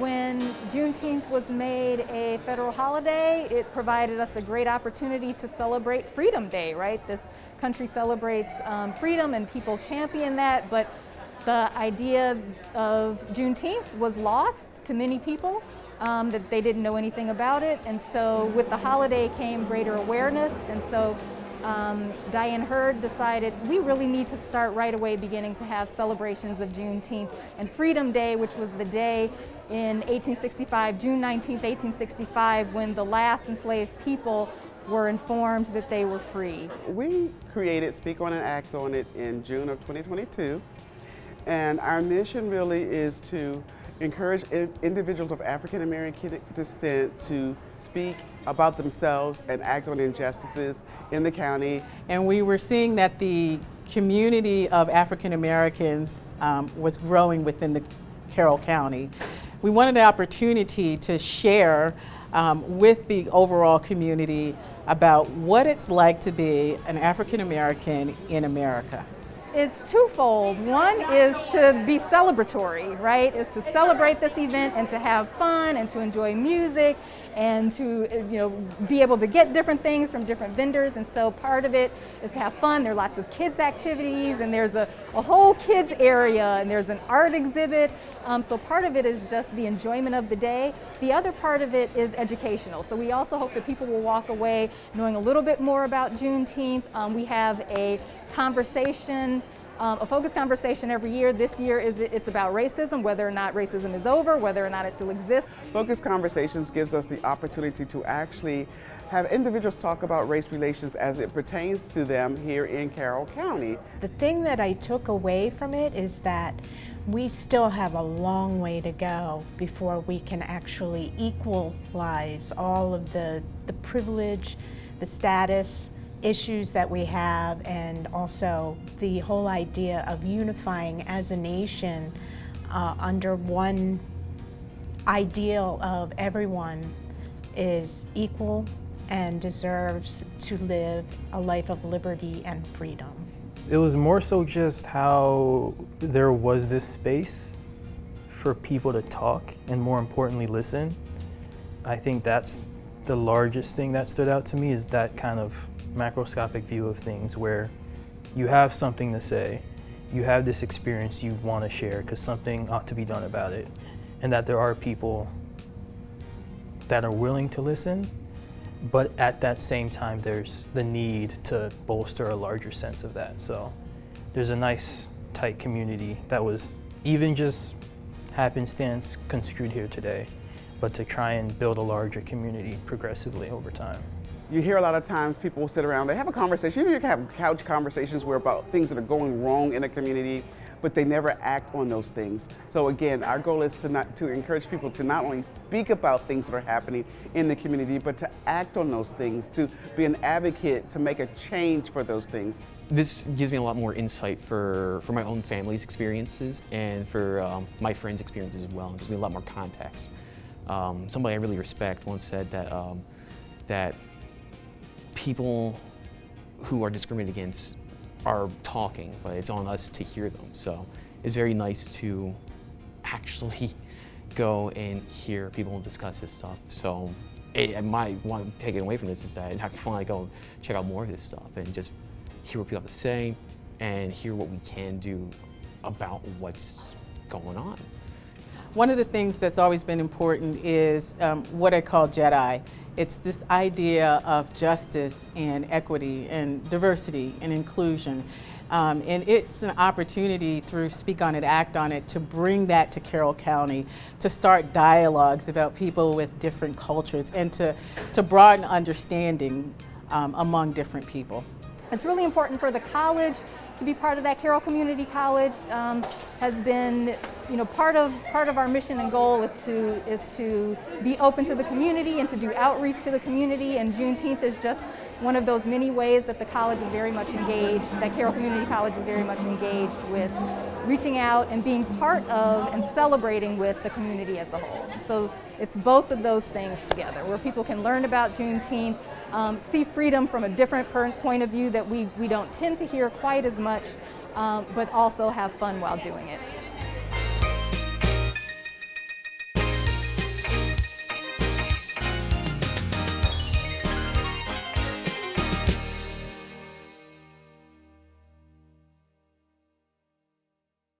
when Juneteenth was made a federal holiday, it provided us a great opportunity to celebrate Freedom Day, right? This country celebrates freedom and people champion that, but the idea of Juneteenth was lost to many people, that they didn't know anything about it. And so with the holiday came greater awareness. And so Diane Hurd decided we really need to start right away beginning to have celebrations of Juneteenth and Freedom Day, which was the day in 1865, June 19th, 1865, when the last enslaved people were informed that they were free. We created Speak On and Act On It in June of 2022. And our mission really is to encourage individuals of African American descent to speak about themselves and act on injustices in the county. And we were seeing that the community of African Americans was growing within the Carroll County. We wanted the opportunity to share with the overall community about what it's like to be an African American in America. It's twofold. One is to be celebratory, right? Is to celebrate this event and to have fun and to enjoy music and to be able to get different things from different vendors. And so part of it is to have fun. There are lots of kids activities, and there's a whole kids area, and there's an art exhibit. So part of it is just the enjoyment of the day. The other part of it is educational. So we also hope that people will walk away knowing a little bit more about Juneteenth. We have a conversation, a focused conversation every year. This year it's about racism, whether or not racism is over, whether or not it still exists. Focused Conversations gives us the opportunity to actually have individuals talk about race relations as it pertains to them here in Carroll County. The thing that I took away from it is that we still have a long way to go before we can actually equalize all of the privilege, the status issues that we have, and also the whole idea of unifying as a nation under one ideal of everyone is equal and deserves to live a life of liberty and freedom. It was more so just how there was this space for people to talk and, more importantly, listen. I think that's the largest thing that stood out to me, is that kind of macroscopic view of things where you have something to say, you have this experience you want to share because something ought to be done about it, and that there are people that are willing to listen, but at that same time there's the need to bolster a larger sense of that. So there's a nice tight community that was even just happenstance construed here today, but to try and build a larger community progressively over time. You hear a lot of times people will sit around, they have a conversation, you can have couch conversations where about things that are going wrong in a community, but they never act on those things. So again, our goal is to encourage people to not only speak about things that are happening in the community, but to act on those things, to be an advocate, to make a change for those things. This gives me a lot more insight for my own family's experiences and for my friends' experiences as well. It gives me a lot more context. Somebody I really respect once said that people who are discriminated against are talking, but it's on us to hear them. So it's very nice to actually go and hear people discuss this stuff. So I might want to take it away from this is that I can finally go check out more of this stuff and just hear what people have to say and hear what we can do about what's going on. One of the things that's always been important is what I call JEDI. It's this idea of justice and equity and diversity and inclusion. And it's an opportunity through Speak On It, Act On It to bring that to Carroll County, to start dialogues about people with different cultures and to broaden understanding among different people. It's really important for the college to be part of that. Carroll Community College has been, part of our mission and goal is to be open to the community and to do outreach to the community. And Juneteenth is just one of those many ways that the college is very much engaged, that Carroll Community College is very much engaged with reaching out and being part of and celebrating with the community as a whole. So it's both of those things together, where people can learn about Juneteenth, see freedom from a different point of view that we don't tend to hear quite as much, but also have fun while doing it.